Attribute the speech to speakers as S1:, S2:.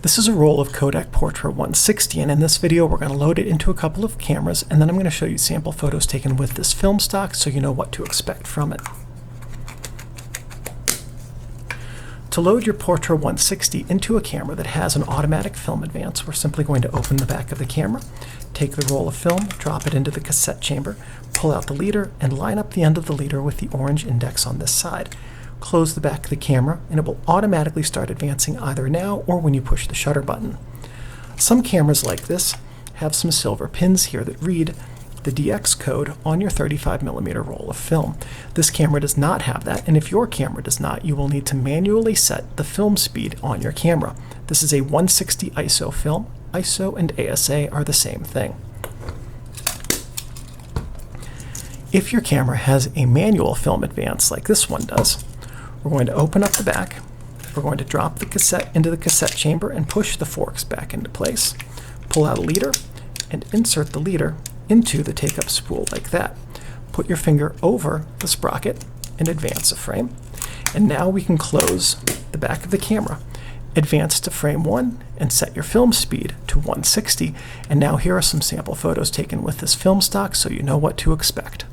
S1: This is a roll of Kodak Portra 160, and in this video we're going to load it into a couple of cameras, and then I'm going to show you sample photos taken with this film stock so you know what to expect from it. To load your Portra 160 into a camera that has an automatic film advance, we're simply going to open the back of the camera, take the roll of film, drop it into the cassette chamber, pull out the leader, and line up the end of the leader with the orange index on this side. Close the back of the camera, and it will automatically start advancing either now or when you push the shutter button. Some cameras like this have some silver pins here that read the DX code on your 35mm roll of film. This camera does not have that, and if your camera does not, you will need to manually set the film speed on your camera. This is a 160 ISO film. ISO and ASA are the same thing. If your camera has a manual film advance like this one does, we're going to open up the back, we're going to drop the cassette into the cassette chamber and push the forks back into place. Pull out a leader and insert the leader into the take-up spool like that. Put your finger over the sprocket and advance a frame. And now we can close the back of the camera, advance to frame 1, and set your film speed to 160. And now here are some sample photos taken with this film stock so you know what to expect.